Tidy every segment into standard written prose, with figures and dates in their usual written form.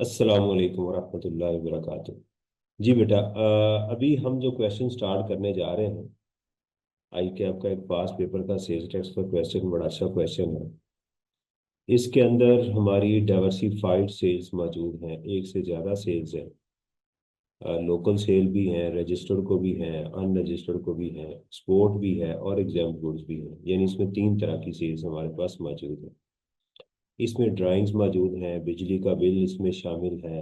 अस्सलाम वालेकुम वरहमतुल्लाहि वबरकातुहू। जी बेटा, अभी हम जो क्वेश्चन स्टार्ट करने जा रहे हैं, आई के आपका एक पास पेपर का सेल्स टैक्स का क्वेश्चन बड़ा अच्छा क्वेश्चन है। इसके अंदर हमारी डाइवर्सिफाइड सेल्स मौजूद हैं, एक से ज़्यादा सेल्स हैं। लोकल सेल भी हैं, रजिस्टर्ड को भी हैं, अनरजिस्टर्ड को भी हैं, एक्सपोर्ट भी है और एग्जाम गुड्स भी हैं। यानी इसमें तीन तरह की सेल्स हमारे पास मौजूद है। इसमें ड्राइंग्स मौजूद हैं, बिजली का बिल इसमें शामिल है।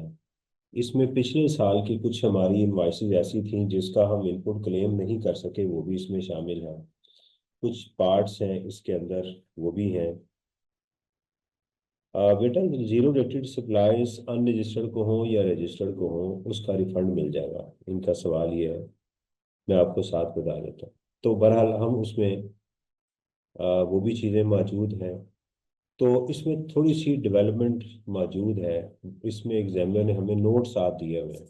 इसमें पिछले साल की कुछ हमारी इनवाइसेज ऐसी थी जिसका हम इनपुट क्लेम नहीं कर सके, वो भी इसमें शामिल है। कुछ पार्ट्स हैं इसके अंदर, वो भी हैं। बेटा, जीरो रेटेड सप्लाईज अनरजिस्टर्ड को हो या रजिस्टर्ड को हो, उसका रिफंड मिल जाएगा। इनका सवाल ये है, मैं आपको साथ बता देता हूँ। तो बहरहाल हम उसमें वो भी चीज़ें मौजूद हैं। तो इसमें थोड़ी सी डेवलपमेंट मौजूद है। इसमें एग्जामिनर ने हमें नोट साथ दिए हुए हैं।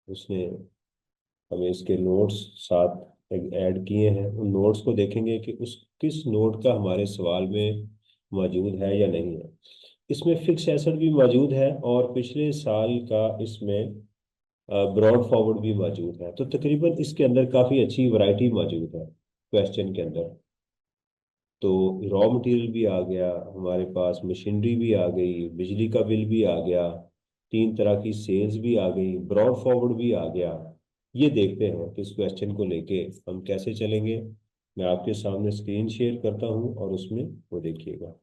उसने हमें इसके नोट्स साथ ऐड किए हैं। उन नोट्स को देखेंगे कि उस किस नोट का हमारे सवाल में मौजूद है या नहीं है। इसमें फिक्स एसेट भी मौजूद है और पिछले साल का इसमें ब्रॉड फॉरवर्ड भी मौजूद है। तो तकरीबन इसके अंदर काफ़ी अच्छी वैरायटी मौजूद है क्वेश्चन के अंदर। तो रॉ मटेरियल भी आ गया हमारे पास, मशीनरी भी आ गई, बिजली का बिल भी आ गया, तीन तरह की सेल्स भी आ गई, ब्रॉड फॉरवर्ड भी आ गया। ये देखते हैं कि इस क्वेश्चन को लेके हम कैसे चलेंगे। मैं आपके सामने स्क्रीन शेयर करता हूँ और उसमें वो देखिएगा।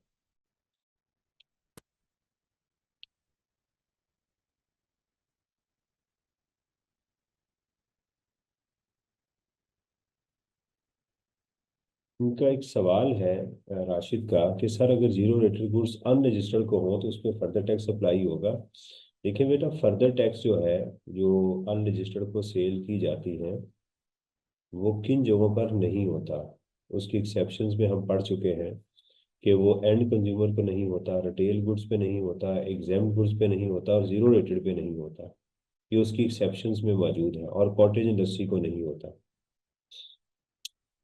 उनका एक सवाल है राशिद का कि सर, अगर जीरो रेटेड गुड्स अनरजिस्टर्ड को हो तो उस पर फर्दर टैक्स अप्लाई होगा। देखिए बेटा, फर्दर टैक्स जो है, जो अनरजिस्टर्ड को सेल की जाती है, वो किन जगहों पर नहीं होता। उसकी एक्सेप्शंस में हम पढ़ चुके हैं कि वो एंड कंज्यूमर पे नहीं होता, रिटेल गुड्स पे नहीं होता, एग्जाम गुड्स पे नहीं होता और जीरो रेटेड पे नहीं होता। ये उसकी एक्सेप्शंस में मौजूद है और कॉटेज इंडस्ट्री को नहीं होता।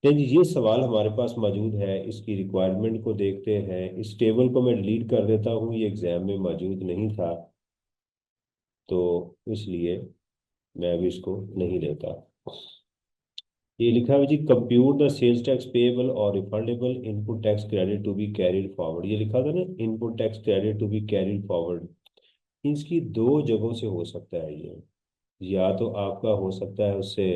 नहीं जी, ये सवाल हमारे पास मौजूद है। इसकी रिक्वायरमेंट को देखते हैं। इस टेबल को मैं डिलीट कर देता हूँ, ये एग्जाम में मौजूद नहीं था, तो इसलिए मैं अभी इसको नहीं लेता। ये लिखा है जी, compute the sales tax payable और refundable input tax credit to be carried forward. ये लिखा था ना, input tax credit to be carried forward. इसकी दो जगहों से हो सकता है ये। या तो आपका हो सकता है उससे,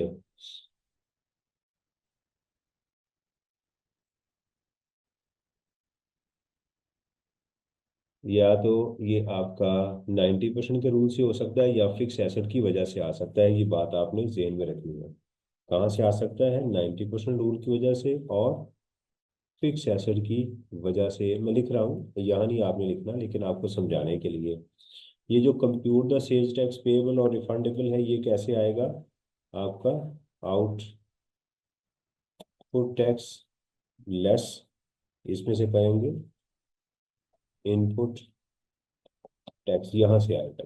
या तो ये आपका 90% के रूल से हो सकता है या फिक्स एसेट की वजह से आ सकता है। ये बात आपने जेन में रखनी है। कहाँ से आ सकता है? 90% रूल की वजह से और फिक्स एसेट की वजह से। मैं लिख रहा हूँ, यहाँ नहीं आपने लिखना, लेकिन आपको समझाने के लिए। ये जो compute the sales tax payable और रिफंडेबल है, ये कैसे आएगा आपका? आउटपुट टैक्स लेस, इसमें से कहेंगे इनपुट टैक्स, यहाँ से आएगा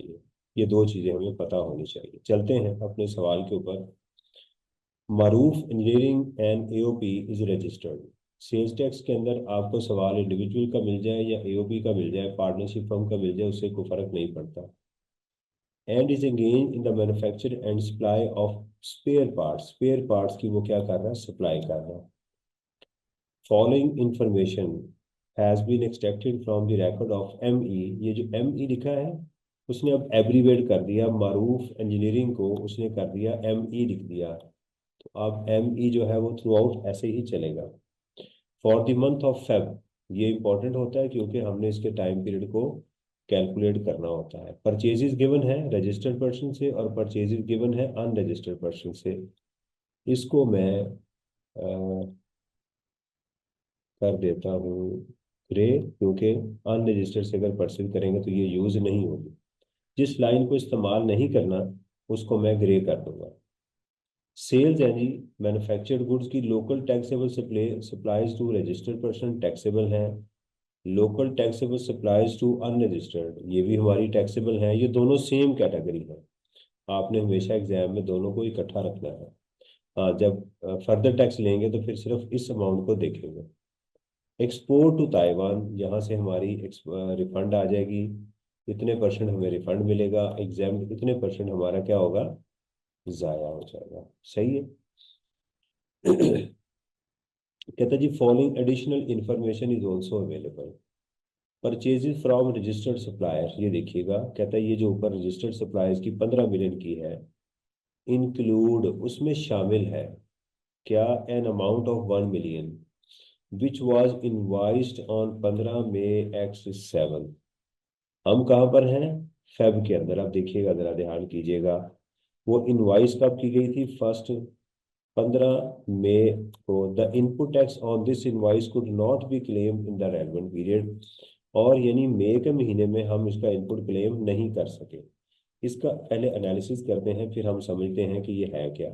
ये दो चीजें हमें पता होनी चाहिए। चलते हैं अपने सवाल के ऊपर। Maroof engineering and AOP is registered. Sales tax के अंदर आपको सवाल इंडिविजुअल का मिल जाए या एओपी का मिल जाए, पार्टनरशिप फर्म का मिल जाए, उससे कोई फर्क नहीं पड़ता। And is engage in the manufacture and supply of spare parts. Spare parts की वो क्या कर रहा है? सप्लाई कर रहा है। Following information has been extracted from the record of ME. ये जो एमई लिखा है, उसने अब एब्रीवेट कर दिया। मारूफ इंजीनियरिंग को उसने कर दिया एमई लिख दिया। तो अब एमई जो है वो थ्रू आउट ऐसे ही चलेगा। For the month of Feb, ये इंपॉर्टेंट होता है क्योंकि हमने इसके टाइम पीरियड को कैलकुलेट करना होता है। परचेजेस गिवन है रजिस्टर्ड पर्सन से और परचेजेस गिवन है अनरजिस्टर्ड पर्सन से। इसको मैं कर देता हूँ ग्रे, क्योंकि अनरजिस्टर्ड से अगर परचेज करेंगे तो ये यूज नहीं होगी। जिस लाइन को इस्तेमाल नहीं करना, उसको मैं ग्रे कर दूंगा। सेल्स यानी मैन्युफैक्चर्ड गुड्स की local taxable supplies to registered person taxable हैं। Local taxable supplies to unregistered, ये भी हमारी टैक्सेबल हैं। ये दोनों सेम कैटेगरी है। आपने हमेशा एग्जाम में दोनों को इकट्ठा रखना है। हाँ, जब फर्दर टैक्स लेंगे तो फिर सिर्फ इस अमाउंट को देखेंगे। एक्सपोर्ट टू ताइवान, यहाँ से हमारी रिफंड आ जाएगी। इतने परसेंट हमें रिफंड मिलेगा, एग्जाम इतने परसेंट हमारा क्या होगा, ज़ाया हो जाएगा। सही है। कहता जी following additional information is also available. Purchases from registered supplier, ये देखिएगा, कहता है ये जो ऊपर रजिस्टर्ड सप्लायर्स की 15 मिलियन की है, इंक्लूड उसमें शामिल है क्या, an amount of 1 million which was invoiced on 15 May X7। हम कहाँ पर हैं, फेब के अंदर। आप देखिएगा जरा, ध्यान कीजिएगा, वो इनवाइस कब की गई थी, फर्स्ट 15 मई को। The input tax on this invoice could not be claim in the relevant period. और यानी मई के महीने में हम इसका इनपुट क्लेम नहीं कर सके। इसका पहले एनालिसिस करते हैं, फिर हम समझते हैं कि ये है क्या।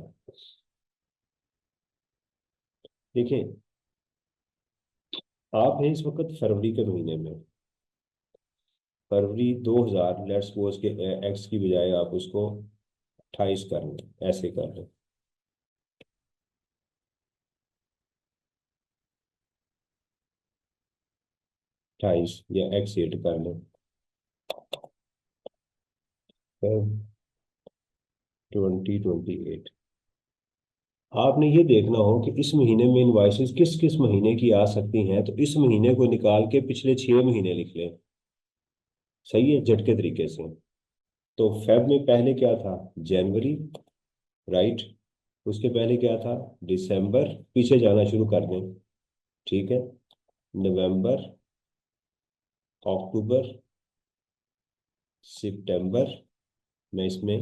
देखिए, आप हैं इस वक्त फरवरी के महीने में, फरवरी 2000, लेट्स सपोज के एक्स की बजाय आप उसको 28 कर लें, ऐसे कर लें, 28 या X8 कर लें, 2028। आपने ये देखना हो कि इस महीने में इनवॉइसेस किस किस महीने की आ सकती हैं, तो इस महीने को निकाल के पिछले 6 महीने लिख लें। सही है, झटके तरीके से। तो फेब में पहले क्या था, जनवरी, राइट। उसके पहले क्या था, दिसंबर, पीछे जाना शुरू कर दें, ठीक है। नवंबर, अक्टूबर, सितंबर, मैं इसमें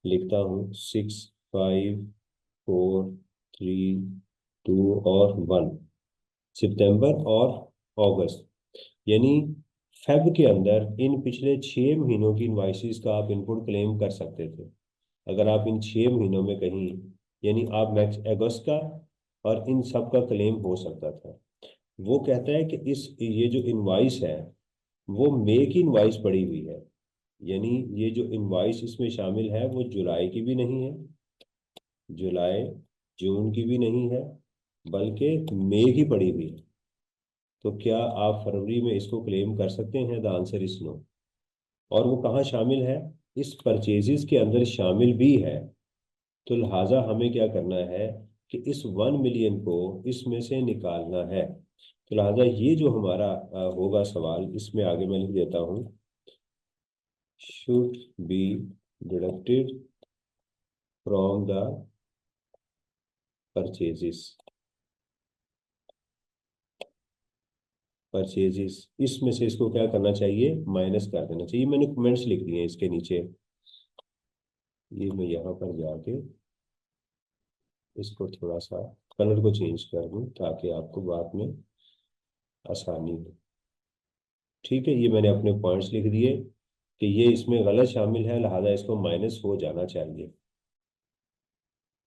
लिखता हूँ 6, 5, 4, 3, 2 और 1, सितंबर और अगस्त। यानी फेब के अंदर इन पिछले 6 महीनों की इनवाइसिस का आप इनपुट क्लेम कर सकते थे। अगर आप इन 6 महीनों में कहीं, यानी आप मैक्स अगस्त का और इन सब का क्लेम हो सकता था। वो कहता है कि इस ये जो इनवाइस है वो मई की इनवाइस पड़ी हुई है, यानी ये जो इनवाइस इसमें शामिल है वो जुलाई की भी नहीं है, जुलाई जून की भी नहीं है, बल्कि मई की पड़ी हुई है। तो क्या आप फरवरी में इसको क्लेम कर सकते हैं, द आंसर इज नो। और वो कहाँ शामिल है, इस परचेजेस के अंदर शामिल भी है। तो लिहाजा हमें क्या करना है कि इस 1 मिलियन को इसमें से निकालना है। तो लिहाजा ये जो हमारा होगा सवाल, इसमें आगे मैं लिख देता हूँ, should be deducted from the purchases, purchases इसमें से इसको क्या करना चाहिए, माइनस कर देना चाहिए। मैंने कमेंट्स लिख दिए हैं इसके नीचे, ये मैं यहाँ पर जाके इसको थोड़ा सा कलर को चेंज कर दूँ ताकि आपको बाद में आसानी हो। ठीक है, ये मैंने अपने पॉइंट्स लिख दिए कि ये इसमें गलत शामिल है, लिहाजा इसको माइनस हो जाना चाहिए।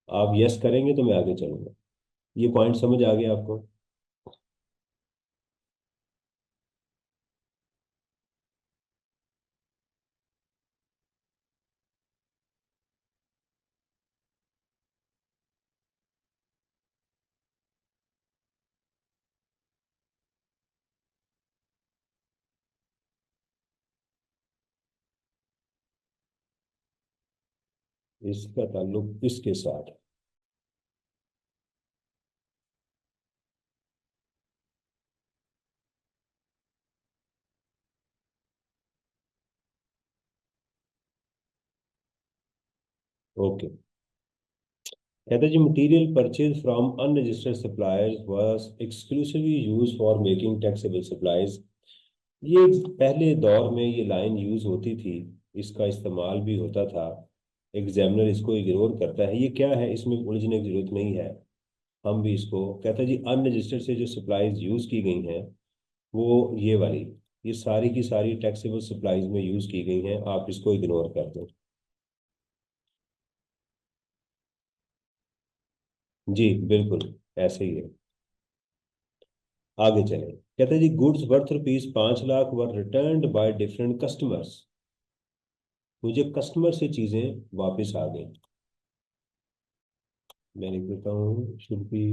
आप यस करेंगे तो मैं आगे चलूंगा। ये पॉइंट समझ आ गया आपको। इसका ताल्लुक इसके साथ। ओके, कहते हैं जी material purchase from unregistered suppliers was exclusively use for making taxable supplies. ये पहले दौर में ये लाइन यूज होती थी, इसका इस्तेमाल भी होता था। एग्जामिनर इसको इग्नोर करता है, ये क्या है, इसमें उलझने की जरूरत नहीं है। हम भी इसको, कहते हैं जी अनरजिस्टर्ड से जो सप्लाईज यूज की गई हैं वो ये वाली, ये सारी की सारी टैक्सेबल सप्लाईज में यूज की गई हैं, आप इसको इग्नोर कर दो। जी बिल्कुल, ऐसे ही है। आगे चले, कहते हैं जी goods worth ₹5 lakh were returned by different customers. मुझे कस्टमर से चीजें वापस आ गई। मैं लिख देता हूँ should be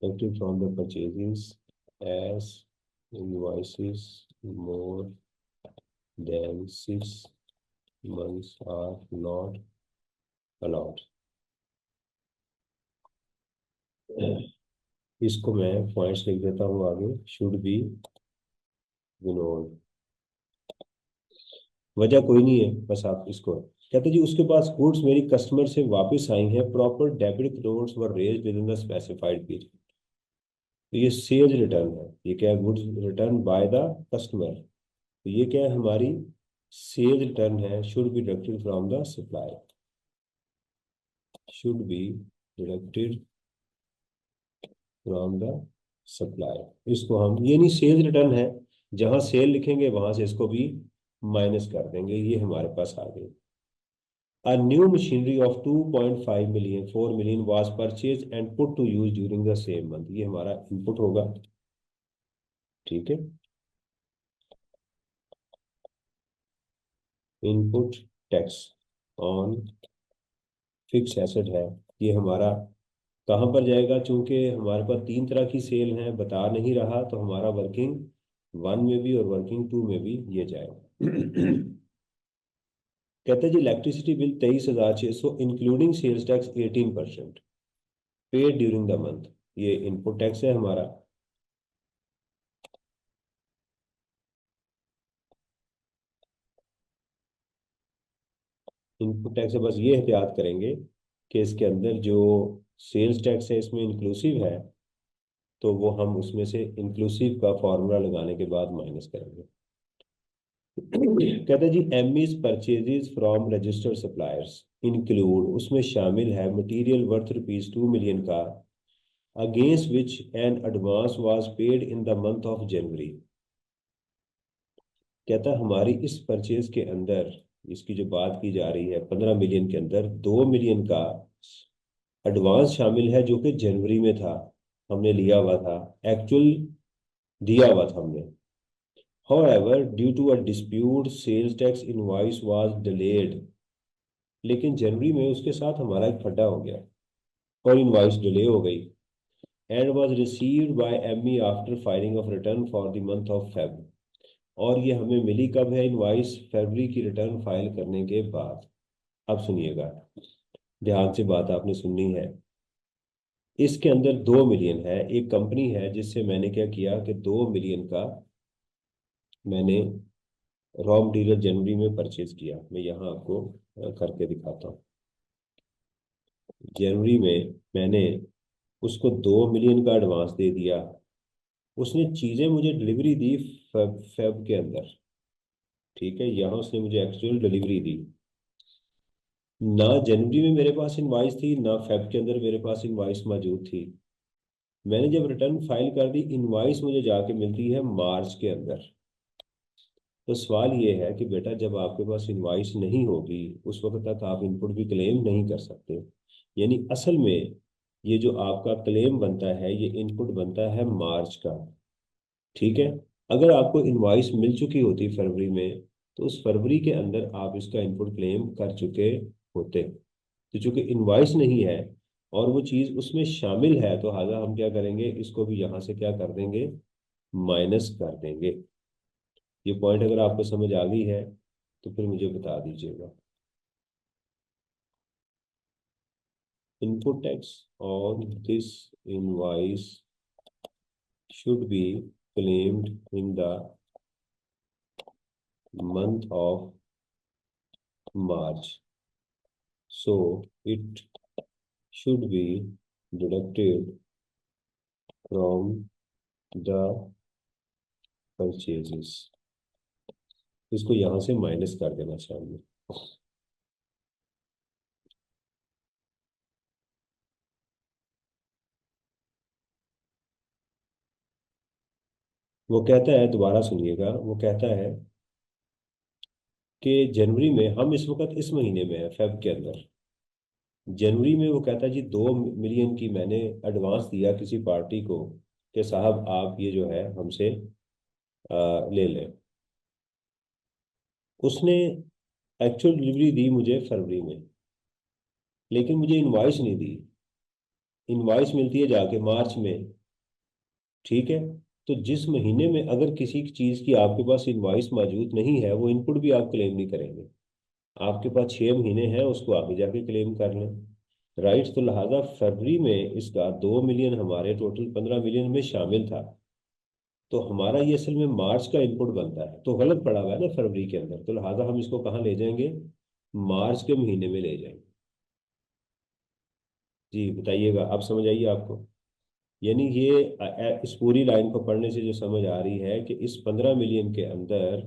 collected from the purchases as invoices more then 6 months are not allowed। इसको मैं पॉइंट्स लिख देता हूँ आगे, शुड बी विनोड। वजह कोई नहीं है, बस आप इसको कहते जी उसके पास गुड्स मेरी कस्टमर से वापस आई हैं, proper debit crores were raised with in the specified period. तो ये सेल्स रिटर्न है, ये क्या है, goods return by the customer. तो ये क्या है, हमारी सेल्स रिटर्न है, should be deducted from the supply, should be deducted from the supply. इसको हम, ये नहीं सेल्स रिटर्न है, जहां सेल लिखेंगे वहां से इसको भी माइनस कर देंगे, ये हमारे पास आ गई। A new machinery of 2.5 million 4 million was purchased and put to use during the same month। ये हमारा इनपुट होगा, ठीक है। Input tax on fix asset है, ये हमारा कहाँ पर जाएगा, चूंकि हमारे पास तीन तरह की सेल है, बता नहीं रहा, तो हमारा वर्किंग वन में भी और वर्किंग टू में भी ये जाएगा। कहते हैं जी electricity bill 23,600 including sales tax 18% paid during the month. ये इनपुट टैक्स है हमारा। इनपुट टैक्स है, बस ये एहतियात करेंगे कि इसके अंदर जो सेल्स टैक्स है इसमें इंक्लूसिव है, तो वो हम उसमें से इंक्लूसिव का फॉर्मूला लगाने के बाद माइनस करेंगे। कहते हैं जी ME's purchases from registered suppliers include, उसमें शामिल है मटेरियल वर्थ ₹2 million का, against which an advance was paid in the month of January. कहता है हमारी इस परचेज के अंदर, इसकी जो बात की जा रही है 15 मिलियन के अंदर 2 मिलियन का एडवांस शामिल है, जो कि जनवरी में था, हमने लिया हुआ था, एक्चुअल दिया हुआ था हमने। However, due to a dispute, sales tax invoice was delayed। लेकिन जनवरी में उसके साथ हमारा एक फड्डा हो गया और इनवॉइस डिले हो गई, and was received by ME after filing of return for the month of Feb। और ये हमें मिली कब है इनवॉइस, फरवरी की रिटर्न फाइल करने के बाद। अब सुनिएगा, ध्यान से बात आपने सुननी है। इसके अंदर 2 मिलियन है, एक कंपनी है जिससे मैंने क्या किया कि 2 मिलियन का मैंने रॉ मटेरियल जनवरी में परचेज किया। मैं यहाँ आपको करके दिखाता हूँ। जनवरी में मैंने उसको 2 मिलियन का एडवांस दे दिया, उसने चीज़ें मुझे डिलीवरी दी फेब के अंदर, ठीक है, यहाँ उसने मुझे एक्चुअल डिलीवरी दी। ना जनवरी में मेरे पास इनवॉइस थी, ना फेब के अंदर मेरे पास इनवॉइस मौजूद थी। मैंने जब रिटर्न फाइल कर दी, इनवॉइस मुझे जाके मिलती है मार्च के अंदर। तो सवाल ये है कि बेटा जब आपके पास इनवॉइस नहीं होगी उस वक्त तक आप इनपुट भी क्लेम नहीं कर सकते। यानी असल में ये जो आपका क्लेम बनता है ये इनपुट बनता है मार्च का, ठीक है। अगर आपको इनवॉइस मिल चुकी होती फरवरी में, तो उस फरवरी के अंदर आप इसका इनपुट क्लेम कर चुके होते। तो चूंकि इनवॉइस नहीं है और वो चीज़ उसमें शामिल है, तो हाजा हम क्या करेंगे, इसको भी यहाँ से क्या कर देंगे, माइनस कर देंगे। ये पॉइंट अगर आपको समझ आ गई है तो फिर मुझे बता दीजिएगा। Input tax on this invoice should be claimed in the month of March, so it should be deducted from the purchases. इसको यहां से माइनस कर देना चाहिए। वो कहता है, दोबारा सुनिएगा, वो कहता है कि जनवरी में, हम इस वक्त इस महीने में है फेब के अंदर, जनवरी में वो कहता है जी 2 मिलियन की मैंने एडवांस दिया किसी पार्टी को कि साहब आप ये जो है हमसे ले लें। उसने एक्चुअल डिलीवरी दी मुझे फरवरी में, लेकिन मुझे इनवॉइस नहीं दी। इनवॉइस मिलती है जाके मार्च में, ठीक है। तो जिस महीने में अगर किसी चीज़ की आपके पास इनवॉइस मौजूद नहीं है, वो इनपुट भी आप क्लेम नहीं करेंगे। आपके पास 6 महीने हैं, उसको आगे जाके क्लेम कर लें। राइट, तो लिहाजा फरवरी में इसका 2 मिलियन हमारे टोटल 15 मिलियन में शामिल था। तो हमारा ये असल में मार्च का इनपुट बनता है, तो गलत पड़ा हुआ है ना फरवरी के अंदर, तो लिहाजा हम इसको कहाँ ले जाएंगे, मार्च के महीने में ले जाएंगे। जी बताइएगा, अब समझ आइए आपको। यानी ये इस पूरी लाइन को पढ़ने से जो समझ आ रही है कि इस 15 मिलियन के अंदर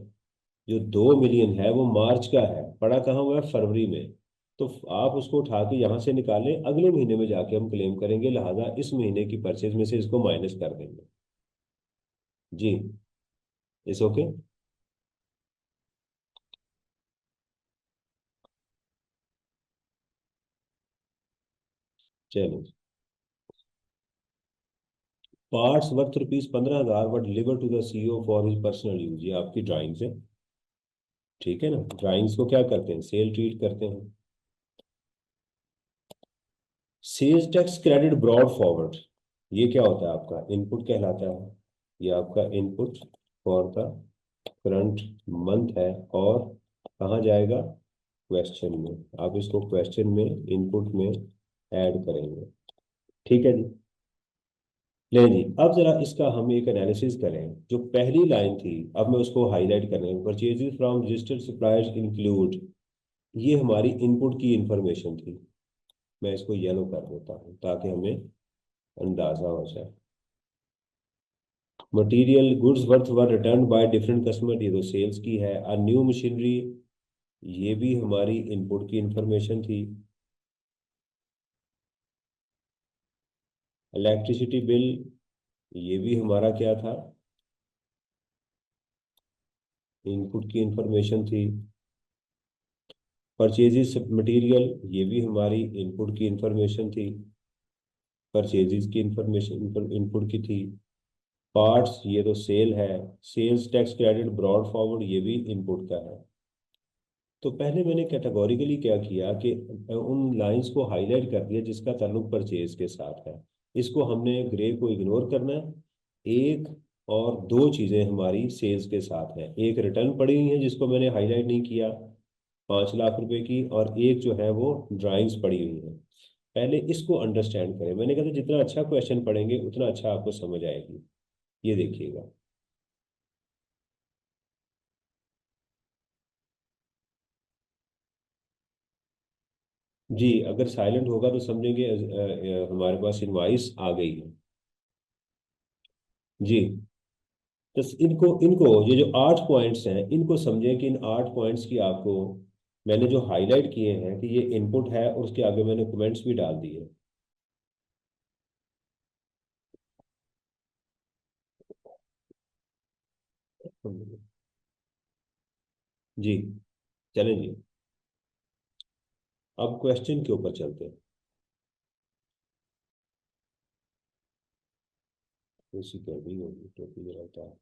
जो 2 मिलियन है वो मार्च का है, पड़ा कहाँ हुआ है, फरवरी में। तो आप उसको उठा के यहाँ से निकालें, अगले महीने में जाके हम क्लेम करेंगे, लिहाजा इस महीने की परचेज में से इसको माइनस कर देंगे। जी, इस ओके। चलो, parts worth rupees 15,000 were delivered to the CEO for his personal use, ये आपकी ड्राइंग्स है। ठीक है ना, ड्राइंग्स को क्या करते हैं, सेल ट्रीट करते हैं। Sales tax credit brought forward, ये क्या होता है, आपका इनपुट कहलाता है। ये आपका input for the current month है, और कहाँ जाएगा, क्वेश्चन में। आप इसको क्वेश्चन में इनपुट में ऐड करेंगे। ठीक है जी। ले जी, अब जरा इसका हम एक एनालिसिस करें। जो पहली लाइन थी, अब मैं उसको हाईलाइट करने, purchases from registered suppliers include, ये हमारी इनपुट की इंफॉर्मेशन थी। मैं इसको येलो कर देता हूँ ताकि हमें अंदाजा हो जाए। Material goods worth were return by different customer, ये तो सेल्स की है। अ न्यू मशीनरी, ये भी हमारी इनपुट की इंफॉर्मेशन थी। इलेक्ट्रिसिटी बिल, ये भी हमारा क्या था, इनपुट की इंफॉर्मेशन थी। परचेजेस मटेरियल, ये भी हमारी इनपुट की इंफॉर्मेशन थी। परचेजेस की इंफॉर्मेशन इनपुट की थी। पार्ट्स, ये तो सेल है। Sales tax credit brought forward, ये भी इनपुट का है। तो पहले मैंने कैटेगोरिकली क्या किया कि उन लाइंस को हाईलाइट कर दिया जिसका ताल्लुक परचेज के साथ है। इसको हमने ग्रे को इग्नोर करना है। एक और दो चीज़ें हमारी सेल्स के साथ हैं, एक रिटर्न पड़ी हुई है जिसको मैंने हाईलाइट नहीं किया, 5 लाख रुपए की, और एक जो है वो ड्राइंग्स पड़ी हुई है। पहले इसको अंडरस्टैंड करें। मैंने कहा था जितना अच्छा क्वेश्चन पढ़ेंगे उतना अच्छा आपको समझ आएगी। ये देखिएगा। जी, अगर साइलेंट होगा तो समझेंगे हमारे पास इनवाइस आ गई है। जी, तो इनको इनको ये जो 8 पॉइंट्स हैं, इनको समझें कि इन 8 पॉइंट्स की आपको मैंने जो हाईलाइट किए हैं कि ये इनपुट है, और उसके आगे मैंने कमेंट्स भी डाल दिए। जी, चलें जी, अब क्वेश्चन के ऊपर चलते हैं। उसी कर दी होगी टोपी में रहता है।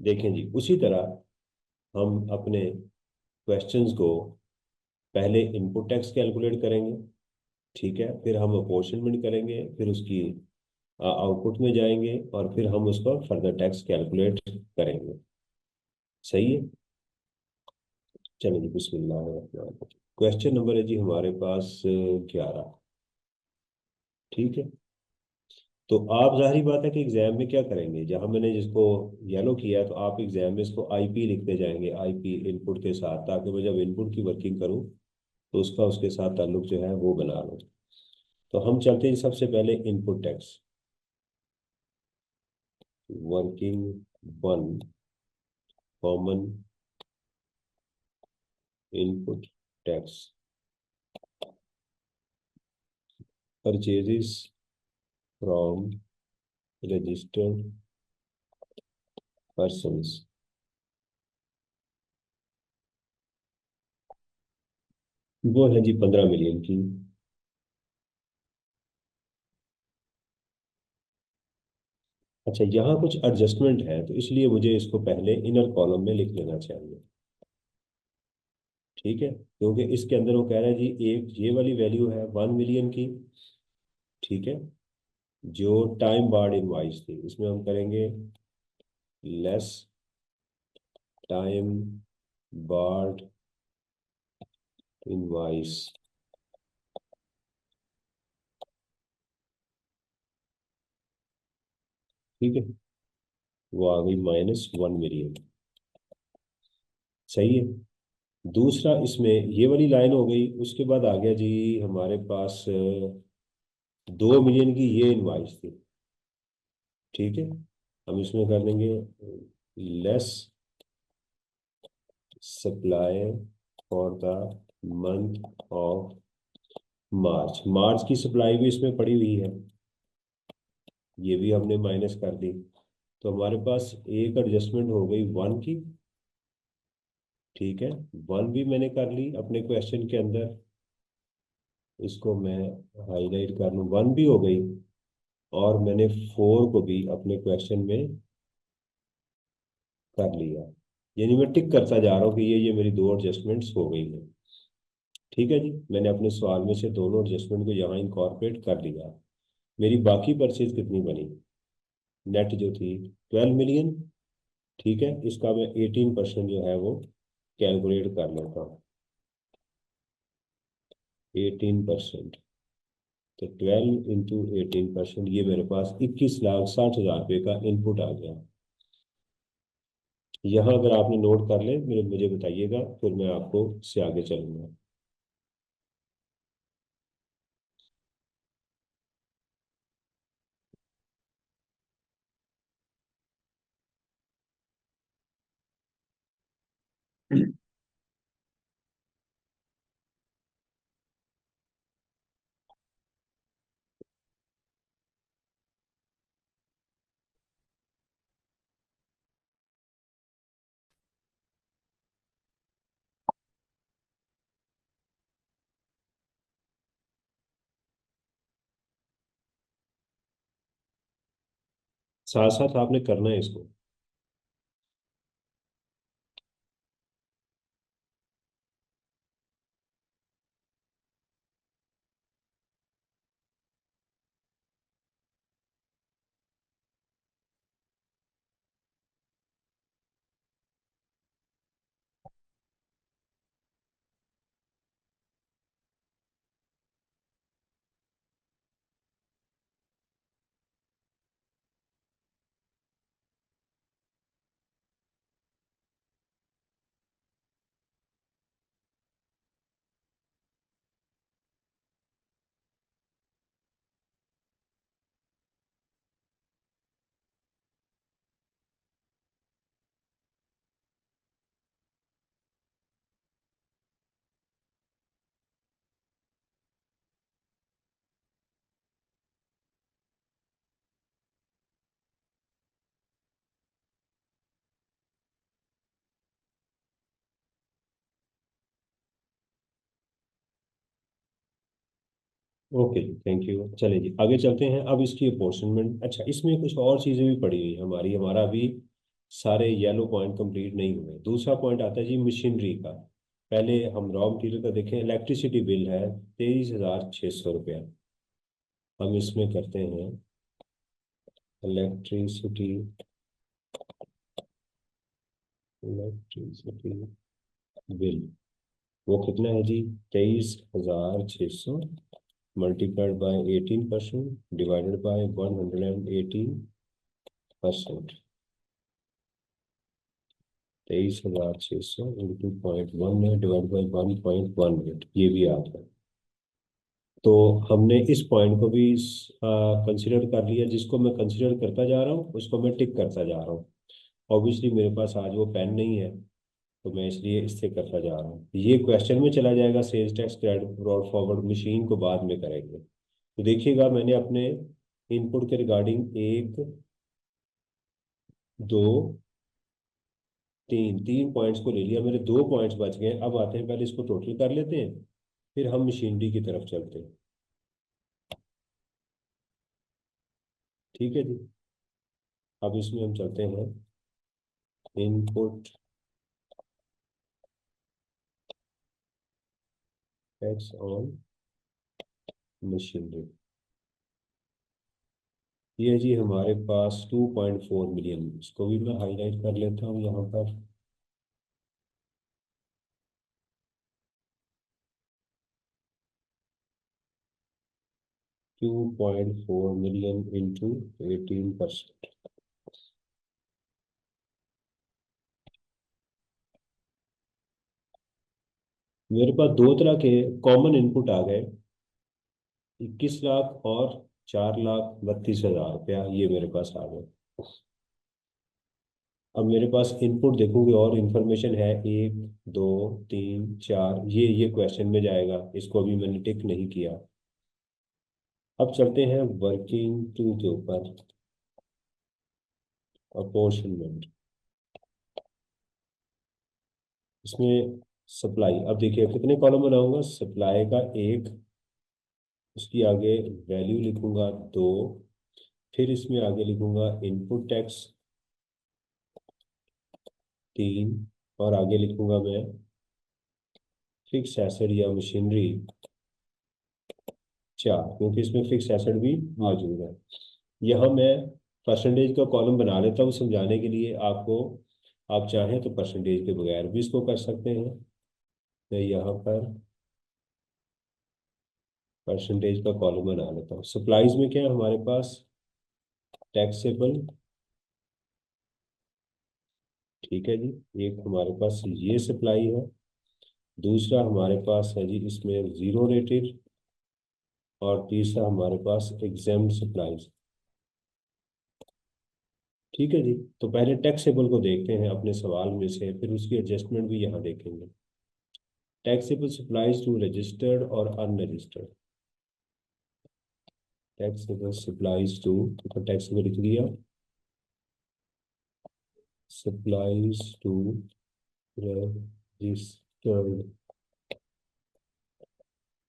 देखें जी, उसी तरह हम अपने क्वेश्चंस को पहले इनपुट टैक्स कैलकुलेट करेंगे। ठीक है, फिर हम अपोर्शनमेंट करेंगे, फिर उसकी आउटपुट में जाएंगे, और फिर हम उसका फर्दर टैक्स कैलकुलेट करेंगे। सही है। चलिए जी, बिस्मिल्लाह। क्वेश्चन नंबर है जी हमारे पास 11। ठीक है, तो आप जाहिर बात है कि एग्जाम में क्या करेंगे, जहां मैंने जिसको येलो किया है, तो आप एग्जाम में इसको आईपी लिखते जाएंगे, आईपी इनपुट के साथ, ताकि मैं जब इनपुट की वर्किंग करूं तो उसका उसके साथ ताल्लुक जो है वो बना लूं। तो हम चलते हैं सबसे पहले input tax, working one, common input tax, purchases from registered persons, वो है जी 15 मिलियन की। अच्छा, यहाँ कुछ एडजस्टमेंट है, तो इसलिए मुझे इसको पहले इनर कॉलम में लिख लेना चाहिए। ठीक है, क्योंकि इसके अंदर वो कह रहा है जी एक ये वाली वैल्यू है 1 मिलियन की, ठीक है, जो टाइम बार्ड इनवाइस थी, इसमें हम करेंगे लेस टाइम बार्ड इनवाइस, ठीक है, वो आ गई -1 मिलियन। सही है। दूसरा इसमें ये वाली लाइन हो गई, उसके बाद आ गया जी हमारे पास 2 मिलियन की ये इनवाइस थी, ठीक है, हम इसमें कर देंगे less supply for the month of March. March की सप्लाई भी इसमें पड़ी हुई है, ये भी हमने माइनस कर दी। तो हमारे पास एक एडजस्टमेंट हो गई 1 की, ठीक है, 1 भी मैंने कर ली अपने क्वेश्चन के अंदर, इसको मैं हाईलाइट कर लूँ, 1 भी हो गई। और मैंने 4 को भी अपने क्वेश्चन में कर लिया, यानी मैं टिक करता जा रहा हूँ कि ये मेरी दो एडजस्टमेंट्स हो गई हैं। ठीक है जी, मैंने अपने सवाल में से दोनों एडजस्टमेंट को यहाँ इंकॉर्पोरेट कर लिया। मेरी बाकी परचेज कितनी बनी, नेट जो थी 12 मिलियन, ठीक है, इसका मैं 18% जो है वो कैलकुलेट कर लेता हूँ, 18%। तो 12 × 18%, ये मेरे पास 21,60,000 रुपये का इनपुट आ गया। यहाँ अगर आपने नोट कर ले मेरे मुझे बताइएगा, फिर मैं आपको इससे आगे चलूंगा। 7-7 आपने करना है इसको। ओके जी, थैंक यू। चलिए जी आगे चलते हैं। अब इसकी अपॉर्चुनमेंट, अच्छा इसमें कुछ और चीज़ें भी पड़ी हुई हैं हमारी, हमारा अभी सारे येलो पॉइंट कंप्लीट नहीं हुए। दूसरा पॉइंट आता है जी मशीनरी का। पहले हम रॉ मटेरियल का देखें। इलेक्ट्रिसिटी बिल है 23,600 रुपया। हम इसमें करते हैं इलेक्ट्रिसिटी, इलेक्ट्रिसिटी बिल, वो कितना है जी 23,600 multiplied by 18% divided by 118%। 23,600 into 0.1 है डिवाइड बाई 1.18, ये भी आता है। तो हमने इस पॉइंट को भी कंसिडर कर लिया, जिसको मैं कंसिडर करता जा रहा हूँ उसको मैं टिक करता जा रहा हूँ। ऑब्वियसली मेरे पास आज वो पेन नहीं है, तो मैं इसलिए इससे करता जा रहा हूँ। ये क्वेश्चन में चला जाएगा, sales tax credit brought forward machine को बाद में करेंगे। तो देखिएगा मैंने अपने इनपुट के रिगार्डिंग एक, दो, तीन तीन पॉइंट्स को ले लिया, मेरे 2 पॉइंट्स बच गए। अब आते हैं, पहले इसको टोटल कर लेते हैं, फिर हम मशीनरी की तरफ चलते हैं। ठीक है जी, अब इसमें हम चलते हैं इनपुट टैक्स ऑन मशीनरी, ये जी हमारे पास 2.4 मिलियन, इसको भी मैं हाईलाइट कर लेता हूँ यहाँ पर। 2.4 मिलियन इंटू 18%। मेरे पास दो तरह के कॉमन इनपुट आ गए, 21 लाख और 4,32,000 रुपया, ये मेरे पास आ गए। अब मेरे पास इनपुट देखोगे और इंफॉर्मेशन है, 1, 2, 3, 4, ये क्वेश्चन में जाएगा, इसको अभी मैंने टिक नहीं किया। अब चलते हैं वर्किंग टू के ऊपर, अपॉर्शनमेंट। इसमें सप्लाई, अब देखिए कितने कॉलम बनाऊंगा, सप्लाई का एक, उसकी आगे वैल्यू लिखूंगा 2, फिर इसमें आगे लिखूंगा इनपुट टैक्स 3, और आगे लिखूंगा मैं फिक्स एसेट या मशीनरी 4, क्योंकि इसमें फिक्स एसेट भी मौजूद है। यहाँ मैं परसेंटेज का कॉलम बना लेता हूँ समझाने के लिए आपको, आप चाहें तो परसेंटेज के बगैर भी इसको कर सकते हैं। मैं यहाँ पर परसेंटेज का कॉलम बना लेता हूँ। सप्लाईज में क्या है हमारे पास, टैक्सेबल, ठीक है जी, एक हमारे पास ये सप्लाई है, दूसरा हमारे पास है जी इसमें जीरो रेटेड, और तीसरा हमारे पास एग्जाम सप्लाईज। ठीक है जी, तो पहले टैक्सेबल को देखते हैं अपने सवाल में से, फिर उसकी एडजस्टमेंट भी यहाँ देखेंगे। टैक्सेबल सप्लाईज टू रजिस्टर्ड और अनरजिस्टर्ड, टैक्सेबल सप्लाईज टू, तो टैक्सेबल लिख दिया, सप्लाईज टू रजिस्टर्ड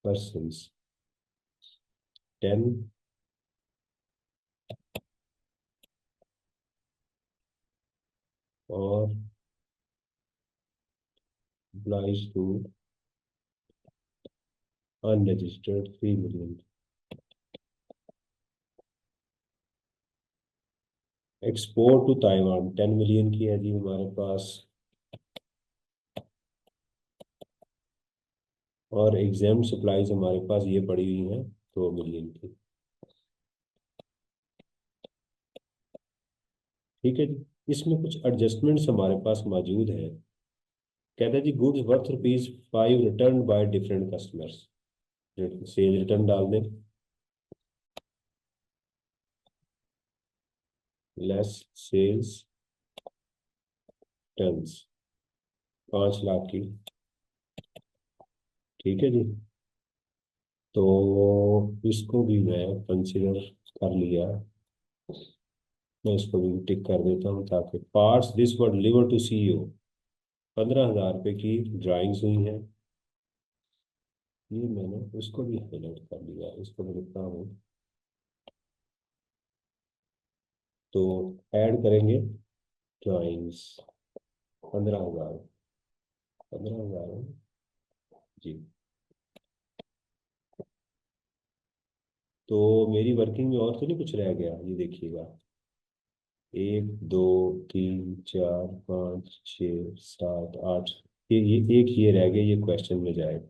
पर्सन्स 10, और supplies to unregistered 3 million. Export to Taiwan 10 million की है जी हमारे पास, और एग्जाम सप्लाईज हमारे पास ये पड़ी हुई हैं 2 मिलियन की। ठीक है जी, इसमें कुछ एडजस्टमेंट्स हमारे पास मौजूद है। कहता है जी goods worth ₹5 return by different customers, sale return डाल दें, लेस सेल्स टर्न्स 5 लाख की। ठीक है जी, तो इसको भी मैं कंसिडर कर लिया, मैं इसको भी टिक कर देता हूँ, ताकि parts this were delivered to CEO 15,000 रुपये की ड्राइंग्स हुई हैं, ये मैंने उसको भी हाईलाइट कर लिया, इसको मैं लिखता हूँ। तो ऐड करेंगे ड्राइंग्स 15,000, 15,000 जी। तो मेरी वर्किंग में और तो नहीं कुछ रह गया, ये देखिएगा, 1, 2, 3, 4, 5, 6, 7, 8, ये एक ये रह गया, ये क्वेश्चन में जाएगा,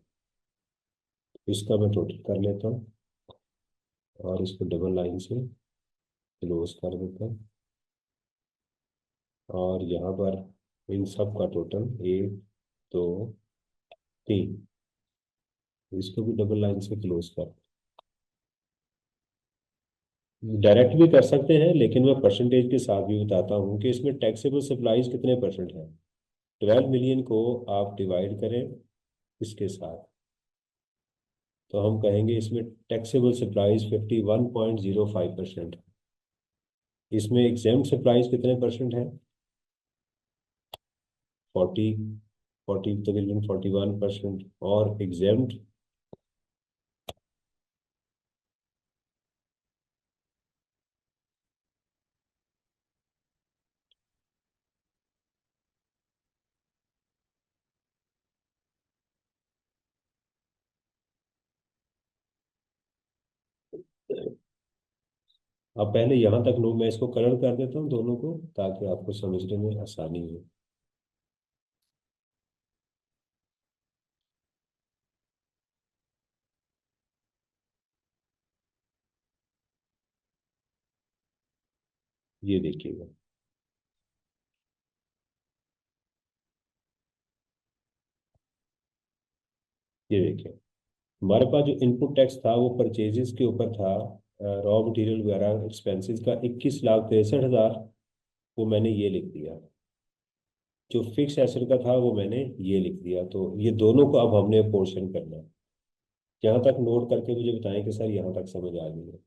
इसका मैं टोटल कर लेता हूँ, और इसको डबल लाइन से क्लोज कर देता हूँ, और यहाँ पर इन सब का टोटल 1, 2, 3, इसको भी डबल लाइन से क्लोज कर, डायरेक्ट भी कर सकते हैं, लेकिन मैं परसेंटेज के साथ भी बताता हूँ कि इसमें टैक्सेबल सप्लाईज कितने परसेंट है। 12 मिलियन को आप डिवाइड करें इसके साथ, तो हम कहेंगे इसमें टैक्सेबल सप्लाईज 51.05% है। इसमें एग्जाम सप्लाईज कितने परसेंट है, 40, तकरीबन 41%, और एग्जाम अब पहले यहाँ तक नो, मैं इसको कलर कर देता हूँ दोनों को, ताकि आपको समझने में आसानी हो। ये देखिएगा, ये देखिए, हमारे पास जो इनपुट टैक्स था वो परचेजेस के ऊपर था, रॉ मटेरियल वगैरह एक्सपेंसेस का 21,63,000, वो मैंने ये लिख दिया। जो फिक्स एसेट का था वो मैंने ये लिख दिया। तो ये दोनों को अब हमने पोर्शन करना है। यहाँ तक नोट करके मुझे बताएं कि सर यहाँ तक समझ आ गई है।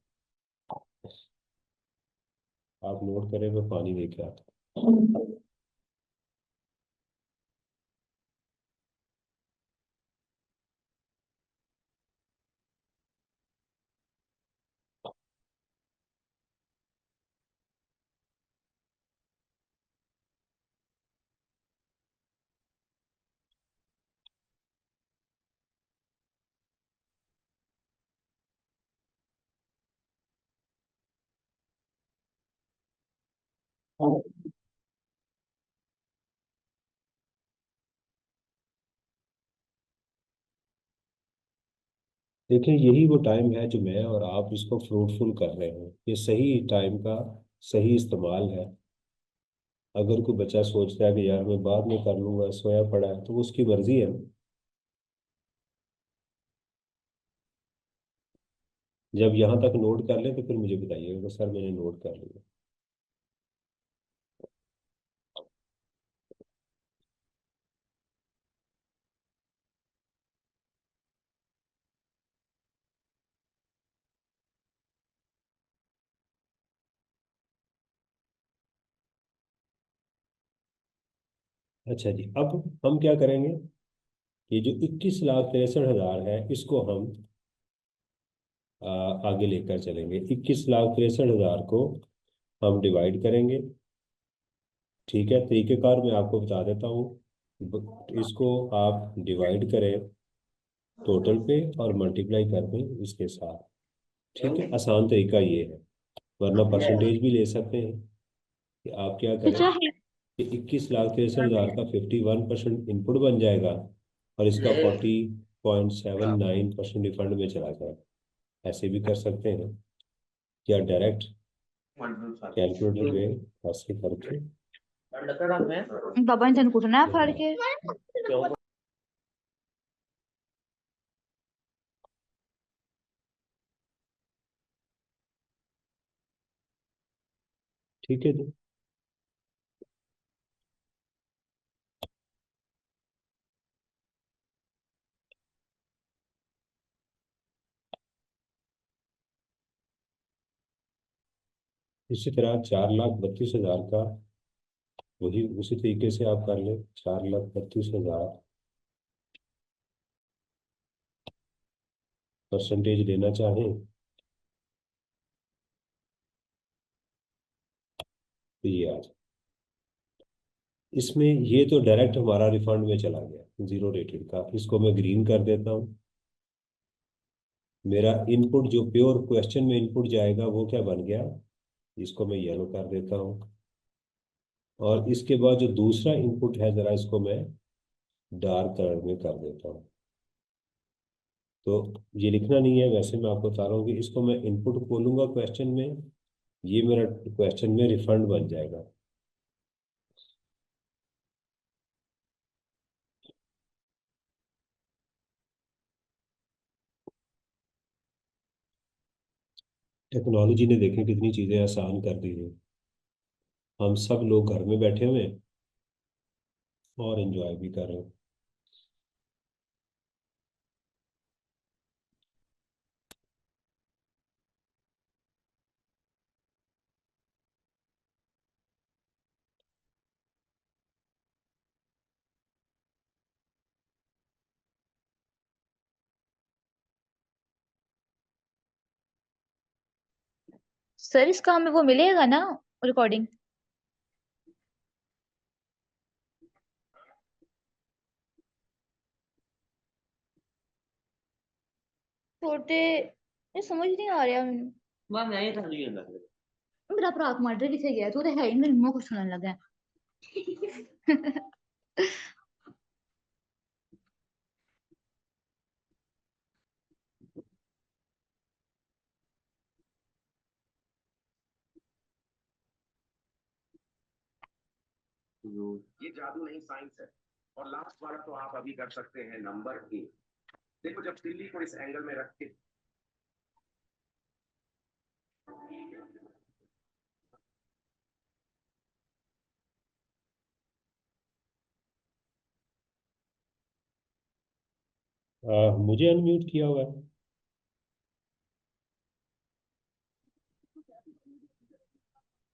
आप नोट करें, मैं पानी लेके आता हूँ। देखिए, यही वो टाइम है जो मैं और आप इसको फ्रूटफुल कर रहे हैं। ये सही टाइम का सही इस्तेमाल है। अगर कोई बच्चा सोचता है कि यार मैं बाद में कर लूंगा, सोया पड़ा है, तो वो उसकी मर्जी है ना। जब यहाँ तक नोट कर ले तो फिर मुझे बताइएगा कि सर मैंने नोट कर लिया। अच्छा जी, अब हम क्या करेंगे? ये जो 21,63,000 है, इसको हम आगे लेकर चलेंगे। 21,63,000 को हम डिवाइड करेंगे। ठीक है, तरीकेकार मैं आपको बता देता हूँ। इसको आप डिवाइड करें टोटल पे और मल्टीप्लाई कर दें इसके साथ। ठीक है, आसान तरीका ये है। वरना परसेंटेज भी ले सकते हैं कि आप क्या करें कि 21,63,000 का 51% इनपुट बन जाएगा और इसका 40.79% रिफंड में चला जाएगा। ऐसे भी कर सकते हैं, या डायरेक्ट कैलकुलेटर पे ऐसे करके। बाबा ने तेन कुटना है फाड़ के। ठीक है जी। इसी तरह 4,32,000 का वही उसी तरीके से आप कर लें। 4,32,000 परसेंटेज लेना चाहें तो ये आ जाए। इसमें ये तो डायरेक्ट हमारा रिफंड में चला गया, जीरो रेटेड का। इसको मैं ग्रीन कर देता हूँ। मेरा इनपुट जो प्योर क्वेश्चन में इनपुट जाएगा वो क्या बन गया, इसको मैं येलो कर देता हूँ। और इसके बाद जो दूसरा इनपुट है, जरा इसको मैं डार्क कलर में कर देता हूँ। तो ये लिखना नहीं है, वैसे मैं आपको बता रहा हूँ कि इसको मैं इनपुट बोलूंगा क्वेश्चन में। ये मेरा क्वेश्चन में रिफंड बन जाएगा। टेक्नोलॉजी ने देखें कितनी चीज़ें आसान कर दी हैं। हम सब लोग घर में बैठे हुए हैं और एंजॉय भी कर रहे हैं। सर इसका हमें वो मिलेगा ना, रिकॉर्डिंग? छोटे, ये समझ नहीं आ रहा मैंने। मेरा भरा टमाटर किथे गया? तू तो है ही नहीं, मुंह कुछ सुनने लगा है। ये जादू नहीं साइंस है। और लास्ट वाला तो आप अभी कर सकते हैं नंबर 1। देखो जब तिल्ली को इस एंगल में रख के मुझे अनम्यूट किया हुआ है।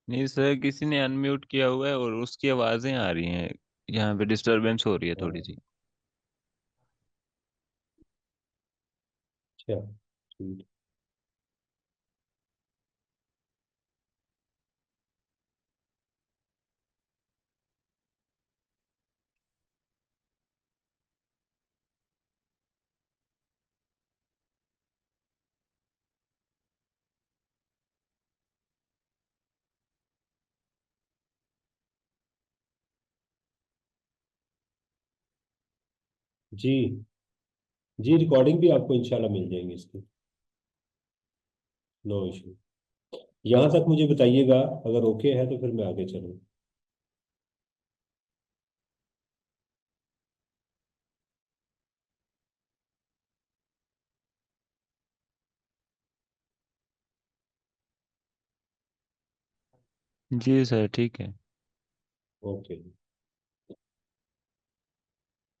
नहीं सर, किसी ने अनम्यूट किया हुआ है और उसकी आवाजें आ रही हैं। यहाँ पे डिस्टरबेंस हो रही है थोड़ी सी। अच्छा ठीक। जी जी, रिकॉर्डिंग भी आपको इंशाल्लाह मिल जाएंगी इसकी, नो इशू। यहाँ तक मुझे बताइएगा, अगर ओके है तो फिर मैं आगे चलूँ। जी सर ठीक है। ओके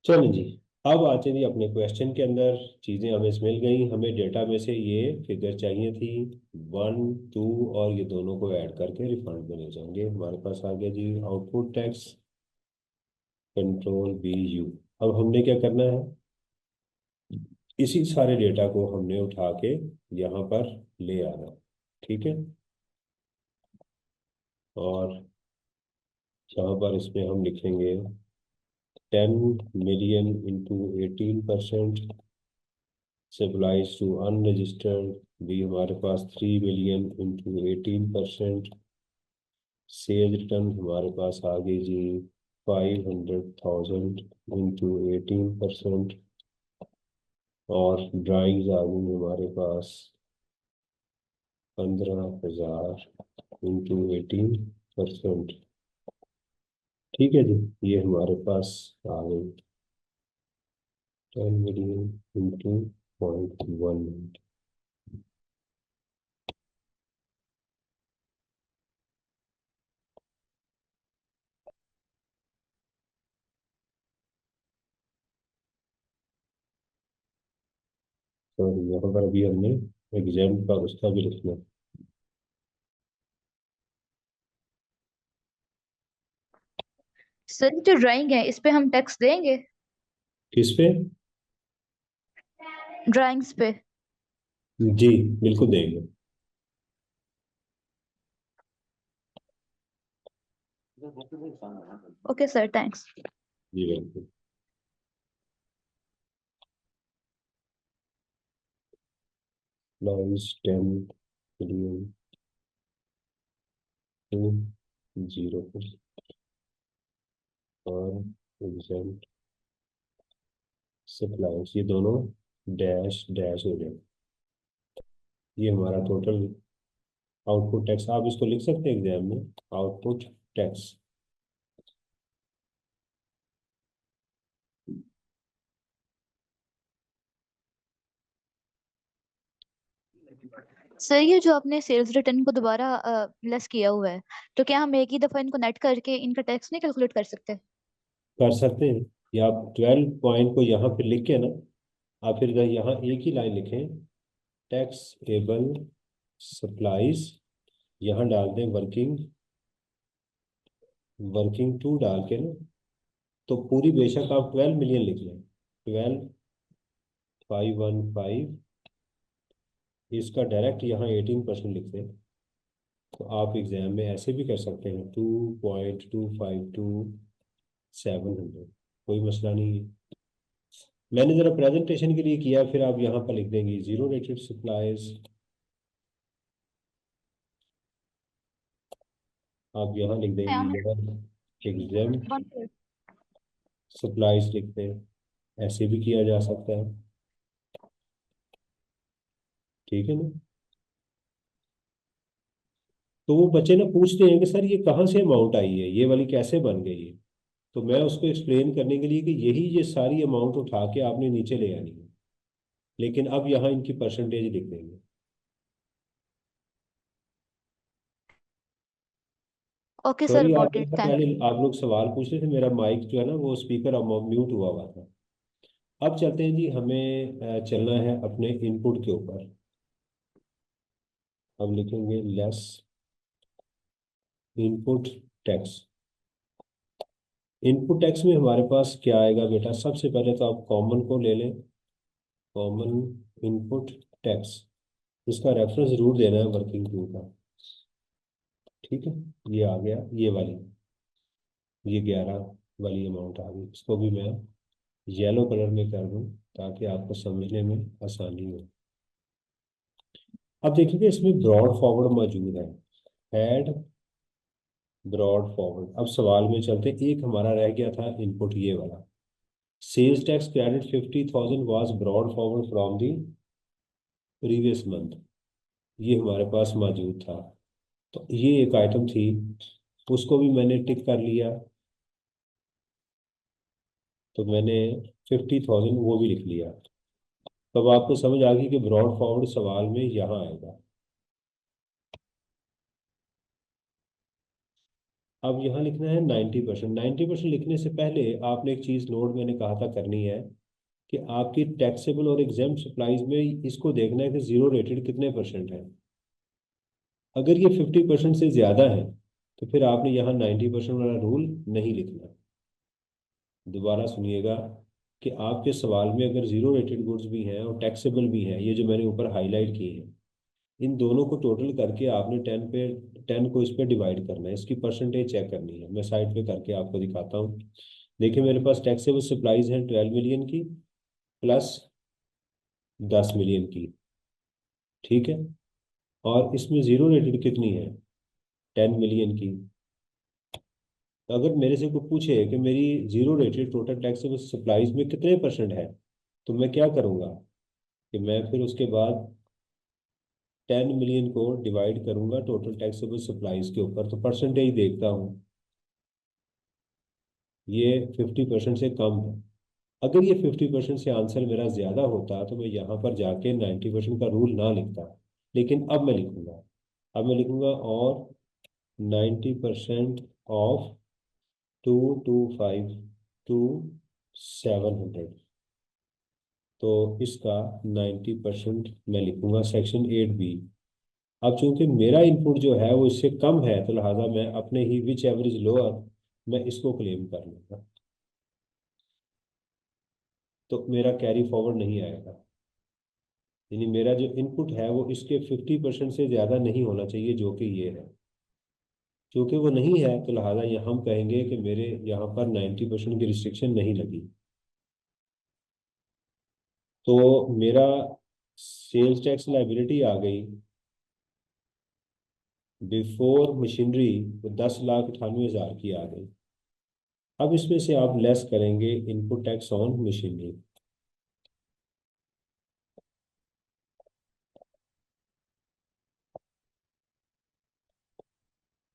चलें जी। अब आते हैं जी अपने क्वेश्चन के अंदर। चीज़ें हमें मिल गई, हमें डेटा में से ये फिगर चाहिए थी 1 2, और ये दोनों को ऐड करके रिफंड में ले जाएंगे। हमारे पास आ गया जी आउटपुट टैक्स कंट्रोल बी यू। अब हमने क्या करना है, इसी सारे डेटा को हमने उठा के यहाँ पर ले आना। ठीक है, और यहाँ पर इसमें हम लिखेंगे 10 million into 18% supplies to unregistered, भी हमारे पास 3 million इंटू 18%। सेल रिटर्न हमारे पास आ गई जी 500,000 इंटू 18%। और ड्राइंग्स आ गई हमारे पास 15,000 इंटू 18%। ठीक है जी, ये हमारे पास आ गई 10 million इंटू 0.1। तो यहाँ पर अभी हमने एग्जाम का उसका भी लिखना है। सर जो ड्राइंग है इस पे हम टैक्स देंगे? किस पे? ड्राइंग्स पे। जी बिल्कुल देंगे। Okay sir, thanks. जी बिल्कुल। नाइस 10 million टू 0 और एग्जाम सप्लाईज, ये दोनों डैश डैश हो जाए। ये हमारा टोटल आउटपुट टैक्स, आप इसको लिख सकते हैं एग्जाम में, आउटपुट टैक्स। सर ये जो आपने सेल्स रिटर्न को दोबारा लेस किया हुआ है, तो क्या हम एक ही दफा इनको नेट करके इनका टैक्स नहीं कैलकुलेट कर सकते? कर सकते हैं, या आप 12 पॉइंट को यहाँ पे लिख के ना, आप फिर यहाँ एक ही लाइन लिखें, टैक्स एबल सप्लाईज, यहाँ डाल दें वर्किंग, वर्किंग टू डाल के ना, तो पूरी बेशक आप 12 million लिख लें, 12,515, इसका डायरेक्ट यहाँ 18% लिख दें। तो आप एग्जाम में ऐसे भी कर सकते हैं 2.252,700, कोई मसला नहीं है। मैंने जरा प्रेजेंटेशन के लिए किया, फिर आप यहाँ पर लिख देंगे जीरो रेटेड सप्लाईज आप यहाँ लिख देंगे यह एग्जाम बंद सप्लाईज लिखते हैं, ऐसे भी किया जा सकता है, ठीक है ना। तो वो बच्चे ना पूछते हैं कि सर ये कहाँ से अमाउंट आई है, ये वाली कैसे बन गई है। तो मैं उसको एक्सप्लेन करने के लिए कि यही ये सारी अमाउंट उठा के आपने नीचे ले आनी है, लेकिन अब यहाँ इनकी परसेंटेज लिख देंगे। ओके सर, सॉरी, आप गॉट इट, जैसा थैंक पहले यू। आप लोग सवाल पूछ रहे थे, मेरा माइक जो है ना वो स्पीकर म्यूट हुआ हुआ था। अब चलते हैं जी, हमें चलना है अपने इनपुट के ऊपर। अब लिखेंगे less input tax. Input tax में हमारे पास क्या आएगा बेटा, सबसे पहले तो आप कॉमन को ले लें, कॉमन इनपुट टैक्स। इसका रेफरेंस रूट देना है वर्किंग टू का, ठीक है। ये आ गया, ये 11 वाली अमाउंट आ गई। इसको भी मैं येलो कलर में कर दूं ताकि आपको समझने में आसानी हो। अब देखिए इसमें ब्रॉड फॉरवर्ड मौजूद है, ऐड ब्रॉड फॉरवर्ड। अब सवाल में चलते, एक हमारा रह गया था इनपुट ये वाला, sales tax credit 50,000 was brought forward from the previous month. ये हमारे पास मौजूद था, तो ये एक आइटम थी, उसको भी मैंने टिक कर लिया। तो मैंने 50,000 वो भी लिख लिया। तब आपको समझ आ गई कि ब्रॉड फॉरवर्ड सवाल में यहाँ आएगा। अब यहाँ लिखना है 90%। 90% लिखने से पहले आपने एक चीज़ नोट मैंने कहा था करनी है, कि आपकी टैक्सेबल और एग्जाम्प्ट सप्लाईज में इसको देखना है कि जीरो रेटेड कितने परसेंट है। अगर ये 50% से ज़्यादा है तो फिर आपने यहाँ 90% वाला रूल नहीं लिखना। दोबारा सुनिएगा कि आपके सवाल में अगर जीरो रेटेड गुड्स भी हैं और टैक्सेबल भी हैं, ये जो मैंने ऊपर हाईलाइट किए हैं, इन दोनों को टोटल करके आपने 10 को इस पे डिवाइड करना है, इसकी परसेंटेज चेक करनी है। मैं साइड पे करके आपको दिखाता हूँ। देखिए मेरे पास टैक्सेबल सप्लाईज हैं 12 मिलियन की प्लस 10 मिलियन की, ठीक है। और इसमें जीरो रेटेड कितनी है, 10 मिलियन की। तो अगर मेरे से कोई पूछे कि मेरी zero rated total taxable supplies में कितने परसेंट है, तो मैं क्या करूँगा कि मैं फिर उसके बाद 10 मिलियन को डिवाइड करूंगा टोटल टैक्सेबल सप्लाईज के ऊपर, तो परसेंटेज देखता हूँ ये 50% से कम है। अगर ये 50% से आंसर मेरा ज़्यादा होता तो मैं यहाँ पर जाके 90% का रूल ना लिखता, लेकिन अब मैं लिखूंगा। अब मैं लिखूंगा और 90% ऑफ 225 टू 700। तो इसका 90% मैं लिखूंगा सेक्शन 8B। अब चूंकि मेरा इनपुट जो है वो इससे कम है, तो लिहाजा मैं अपने ही विच एवरेज लोअर, मैं इसको क्लेम कर लूंगा, तो मेरा कैरी फॉरवर्ड नहीं आएगा। यानी मेरा जो इनपुट है वो इसके 50% से ज़्यादा नहीं होना चाहिए, जो कि ये है। क्योंकि वो नहीं है तो लिहाजा यहाँ हम कहेंगे कि मेरे यहाँ पर 90% की रिस्ट्रिक्शन नहीं लगी। तो मेरा सेल्स टैक्स लाइबिलिटी आ गई बिफोर मशीनरी, तो 10,98,000 की आ गई। अब इसमें से आप लेस करेंगे इनपुट टैक्स ऑन मशीनरी,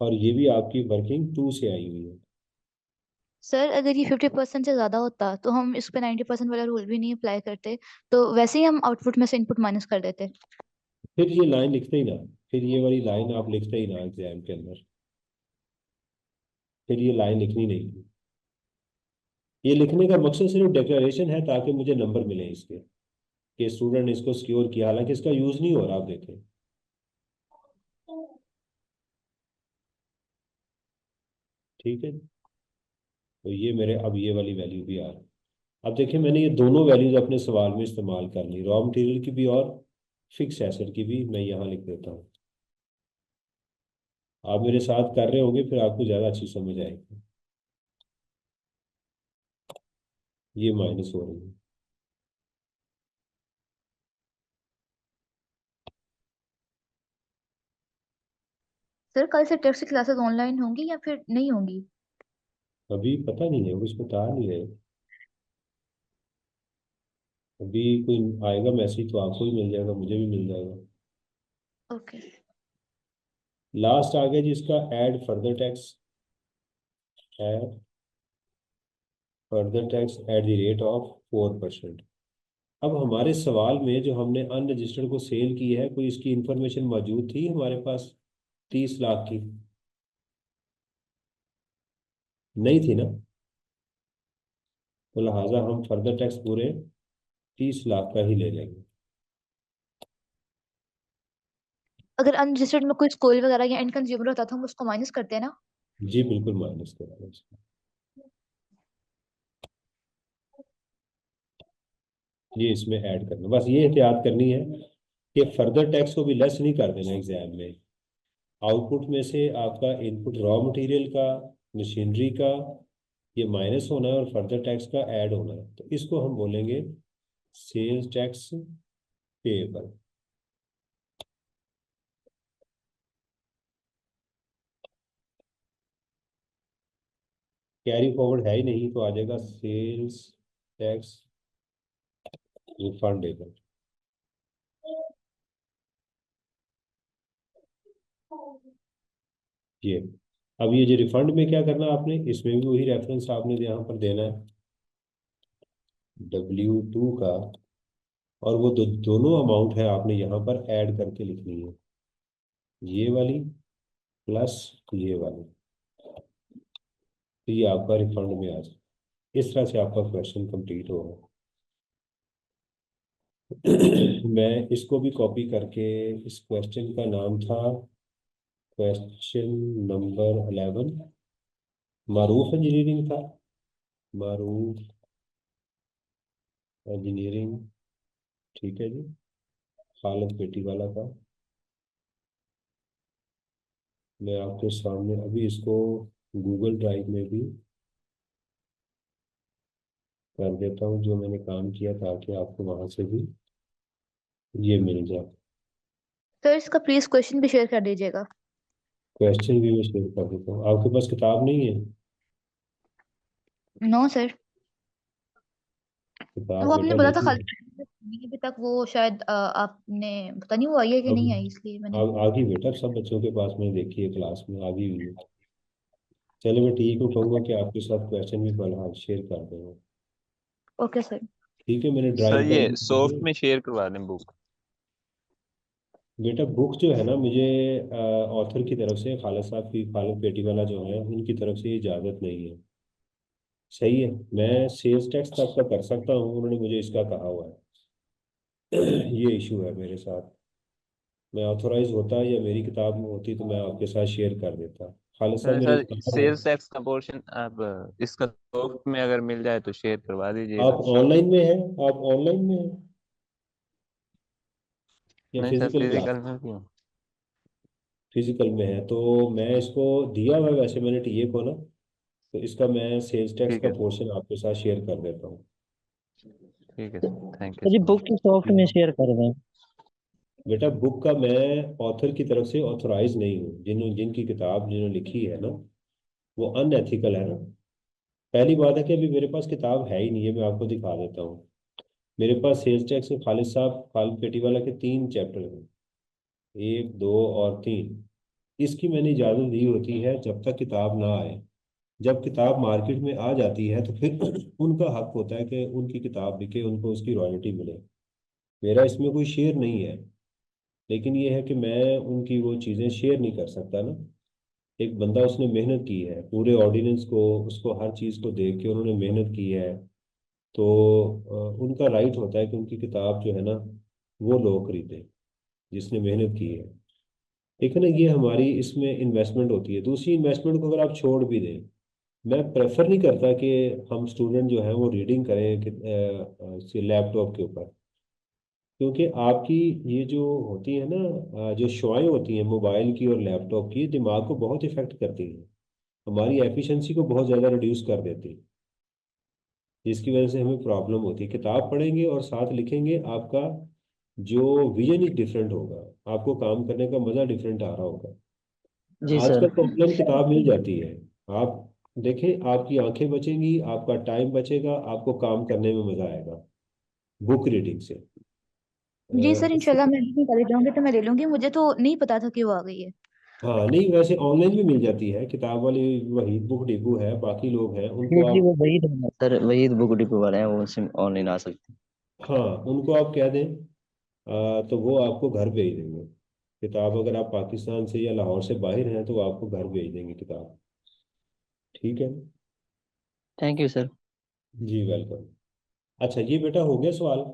और ये भी आपकी वर्किंग टू से आई हुई है। सर अगर ये 50% से ज्यादा होता तो हम इस पे 90% वाला रूल भी नहीं अप्लाई करते, तो वैसे ही हम आउटपुट में से इनपुट माइनस कर देते। फिर ये लाइन लिखते ही ना, फिर ये वाली लाइन आप लिखते ही ना एग्जाम के अंदर, फिर ये लाइन लिखनी नहीं थी। ये लिखने का मकसद सिर्फ डिक्लेरेशन है ताकि मुझे नंबर मिले इसके, कि स्टूडेंट ने इसको सिक्योर किया, हालांकि इसका यूज नहीं हो रहा, आप देखें, ठीक है। तो ये मेरे अब ये वाली वैल्यू भी आ रही। अब देखिए मैंने ये दोनों वैल्यूज अपने सवाल में इस्तेमाल कर ली, रॉ मटेरियल की भी और फिक्स एसेट की भी। मैं यहाँ लिख देता हूँ, आप मेरे साथ कर रहे होंगे फिर आपको ज़्यादा अच्छी समझ आएगी। ये माइनस हो रही है, सर कल से टेस्ट क्लासेस ऑनलाइन होंगी या फिर नहीं होंगी? अभी पता नहीं है, कुछ बता नहीं है। अभी कोई आएगा मैसेज तो आपको भी मिल जाएगा, मुझे भी मिल जाएगा। ओके। लास्ट आ गया जी इसका, add further tax. Add further tax at the rate of 4%। अब हमारे सवाल में जो हमने अनरजिस्टर्ड को सेल की है, कोई इसकी इंफॉर्मेशन मौजूद थी हमारे पास 30 लाख की? नहीं थी ना। तो लिहाजा हम फर्दर टैक्स पूरे 30 लाख का ही ले लेंगे। अगर अनरजिस्टर्ड में कोई स्कूल वगैरह या एंड कंज्यूमर होता तो हम उसको माइनस करते हैं ना? जी बिल्कुल माइनस करेंगे इसको। ये इसमें ऐड करना, बस ये एहतियात करनी है कि फर्दर टैक्स को भी लेस नहीं कर देना एग्जाम में। आउटपुट में से आपका इनपुट रॉ मटेरियल का, मशीनरी का, ये माइनस होना है और फर्दर टैक्स का ऐड होना है, तो इसको हम बोलेंगे sales tax payable. Carry forward है ही नहीं तो आ जाएगा सेल्स टैक्स रिफंडेबल। ये अब ये जो रिफंड में क्या करना है आपने, इसमें भी वही रेफरेंस आपने यहाँ पर देना है W2 का, और वो दोनों अमाउंट है आपने यहाँ पर ऐड करके लिखनी है, ये वाली प्लस ये वाली। तो ये आपका रिफंड में आ जाए। इस तरह से आपका क्वेश्चन कंप्लीट होगा। मैं इसको भी कॉपी करके, इस क्वेश्चन का नाम था क्वेश्चन नंबर 11, मारूफ इंजीनियरिंग था, मारूफ इंजीनियरिंग, ठीक है जी, खालिद पेटी वाला था। मैं आपके सामने अभी इसको गूगल ड्राइव में भी कर देता हूँ जो मैंने काम किया, ताकि आपको वहां से भी ये मिल जाए। सर इसका प्लीज क्वेश्चन भी शेयर कर दीजिएगा। क्वेश्चन भी मैं शेयर कर देता हूँ। आपके पास किताब नहीं है? No sir. वो किताब आपने बेटा बोला था लेके खाली नहीं, अभी तक वो शायद आपने पता नहीं वो आई है कि अब नहीं आई, इसलिए मैंने। आ गई बेटा, सब बच्चों के पास मैंने देखी है, क्लास में आ गई हुई है। चलो मैं ठीक हूँ, कहूँगा कि आपके साथ क्वेश्चन भी फिलहाल शेयर कर दूँगा। Okay sir. ठीक है, मैंने सर ड्राइव कर ये दी सॉफ्ट है। में शेयर करवा दें बुक। बेटा बुक जो है ना, मुझे ऑथर की तरफ से, खालिद साहब की, खालिद पेटी वाला जो है, उनकी तरफ से इजाज़त नहीं है। सही है, मैं सेल्स टैक्स तक का कर सकता हूँ, उन्होंने मुझे इसका कहा हुआ है। ये इशू है मेरे साथ। मैं ऑथोराइज होता या मेरी किताब में होती तो मैं आपके साथ शेयर कर देता। खालिद साहब सर मेरे सर स्कॉलर हैं। सेल्स टैक्स का पोर्शन आप इसका सॉफ्ट में अगर मिल जाए तो शेयर करवा आप दीजिएगा। ऑनलाइन में हैं? आप ऑनलाइन में हैं या नहीं सर, फिजिकल क्लास? फिजिकल में भी हूँ। फिजिकल में है तो मैं इसको दिया हुआ है वैसे मैंने टीए को ना, तो इसका मैं सेल्स टैक्स ठीक का है पोर्शन आपके साथ शेयर कर देता हूँ। ठीक है सर, थैंक यू तो जी सो बुक मच। तो सॉफ्ट में शेयर कर दें। बेटा बुक का मैं ऑथर की तरफ से ऑथोराइज नहीं हूँ, जिनकी किताब जिन्होंने लिखी है ना, वो अनएथिकल है ना। पहली बात है कि अभी मेरे पास किताब है ही नहीं है, मैं आपको दिखा देता हूँ। मेरे पास सेल्स टैक्स के खालिद साहब, खालिद पेटीवाला के 3 चैप्टर हैं, 1 2 और 3। इसकी मैंने इजाज़त दी होती है जब तक किताब ना आए। जब किताब मार्केट में आ जाती है तो फिर उनका हक होता है कि उनकी किताब बिके, उनको उसकी रॉयल्टी मिले। मेरा इसमें कोई शेयर नहीं है, लेकिन ये है कि मैं उनकी वो चीज़ें शेयर नहीं कर सकता ना। एक बंदा, उसने मेहनत की है पूरे ऑर्डिनेंस को, उसको हर चीज़ को देख के उन्होंने मेहनत की है, तो उनका राइट होता है कि उनकी किताब जो है ना, वो लोग खरीदें जिसने मेहनत की है। ठीक है ना, ये हमारी इसमें इन्वेस्टमेंट होती है। दूसरी इन्वेस्टमेंट को अगर आप छोड़ भी दें, मैं प्रेफर नहीं करता कि हम स्टूडेंट जो है वो रीडिंग करें कि लैपटॉप के ऊपर, क्योंकि आपकी ये जो होती है ना, जो शुआएं होती हैं मोबाइल की और लैपटॉप की, दिमाग को बहुत इफेक्ट करती हैं, हमारी एफिशिएंसी को बहुत ज़्यादा रिड्यूस कर देती है, जिसकी वजह से हमें प्रॉब्लम होती है। किताब पढ़ेंगे और साथ लिखेंगे, आपका जो विजन ही डिफरेंट होगा, आपको काम करने का मज़ा डिफरेंट आ रहा होगा। जी सर। आजकल तो ऑनलाइन किताब मिल जाती है। आप देखें, आपकी आंखें बचेंगी, आपका टाइम बचेगा, आपको काम करने में मजा आएगा बुक रीडिंग से। जी सर, उससे इंशाल्लाह मैं भी कॉलेज जाऊंगी तो मैं ले लूंगी, मुझे तो नहीं पता था कि वो आ गई है। हाँ, नहीं वैसे ऑनलाइन भी मिल जाती है किताब वाली, वही बुक डिपो है, बाकी लोग हैं जी उनको जी, आप, वो वही है सर, वही बुक डिपो वाले हैं, वो उनसे ऑनलाइन आ सकते हैं। हाँ उनको आप कह दें, तो वो आपको घर भेज देंगे किताब। अगर आप पाकिस्तान से या लाहौर से बाहर हैं तो वो आपको घर भेज देंगे किताब। ठीक है। Thank you sir. जी वेलकम। अच्छा ये बेटा हो गया सवाल।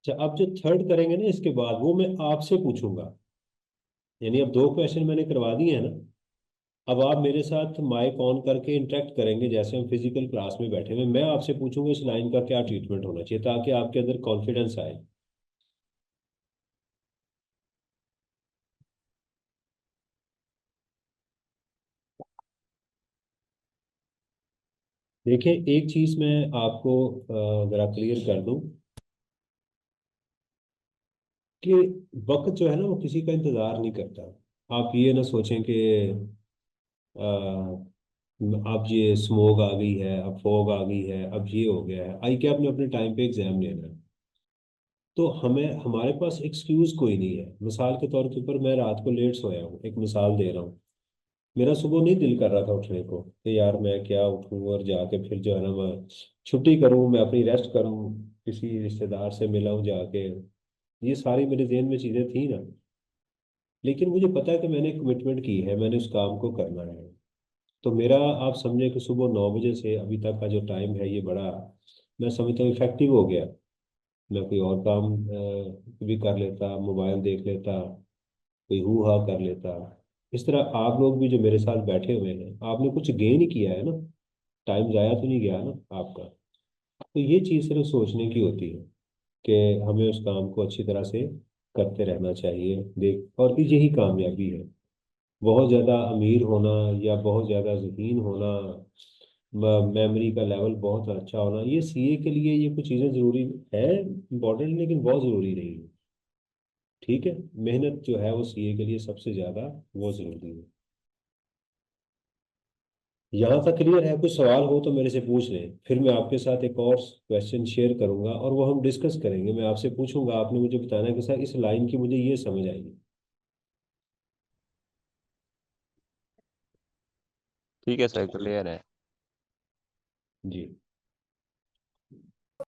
अच्छा अब जो थर्ड करेंगे ना इसके बाद, वो मैं आपसे पूछूंगा। यानी अब दो क्वेश्चन मैंने करवा दिए हैं ना, अब आप मेरे साथ माइक ऑन करके इंटरेक्ट करेंगे जैसे हम फिजिकल क्लास में बैठे हुए। मैं आपसे पूछूंगा इस लाइन का क्या ट्रीटमेंट होना चाहिए, ताकि आपके अंदर कॉन्फिडेंस आए। देखिए एक चीज मैं आपको जरा क्लियर कर दूं कि वक्त जो है ना वो किसी का इंतजार नहीं करता। आप ये ना सोचें कि अब ये स्मोक आ गई है, अब फॉग आ गई है, अब ये हो गया है, आई क्या आपने अपने टाइम पे एग्जाम लेना है। तो हमें, हमारे पास एक्सक्यूज कोई नहीं है। मिसाल के तौर के ऊपर मैं रात को लेट सोया हूँ, एक मिसाल दे रहा हूँ, मेरा सुबह नहीं दिल कर रहा था उठने को कि यार मैं क्या उठूँ और जाके फिर जो है ना मैं छुट्टी करूँ, मैं अपनी रेस्ट करूँ, किसी रिश्तेदार से मिला हूँ जाके। ये सारी मेरे जहन में चीज़ें थी ना। लेकिन मुझे पता है कि मैंने कमिटमेंट की है, मैंने उस काम को करना है। तो मेरा, आप समझे कि सुबह 9 बजे से अभी तक का जो टाइम है ये बड़ा, मैं समझता हूँ इफेक्टिव हो गया। मैं कोई और काम भी कर लेता, मोबाइल देख लेता, कोई हू हा कर लेता। इस तरह आप लोग भी जो मेरे साथ बैठे हुए हैं, आपने कुछ गेन ही किया है ना, टाइम जाया तो नहीं गया ना आपका। तो ये चीज़ सिर्फ सोचने की होती है कि हमें उस काम को अच्छी तरह से करते रहना चाहिए। देख, और यही कामयाबी है। बहुत ज़्यादा अमीर होना या बहुत ज़्यादा ज़हीन होना, मेमोरी का लेवल बहुत अच्छा होना, ये सीए के लिए ये कुछ चीज़ें ज़रूरी है, इम्पोर्टेंट, लेकिन बहुत ज़रूरी नहीं है। ठीक है। मेहनत जो है वो सीए के लिए सबसे ज़्यादा वो ज़रूरी है। यहाँ तक क्लियर है? कुछ सवाल हो तो मेरे से पूछ लें, फिर मैं आपके साथ एक और क्वेश्चन शेयर करूंगा और वो हम डिस्कस करेंगे। मैं आपसे पूछूंगा, आपने मुझे बताना है कि सर इस लाइन की मुझे ये समझ आई। ठीक है सर, क्लियर है। जी।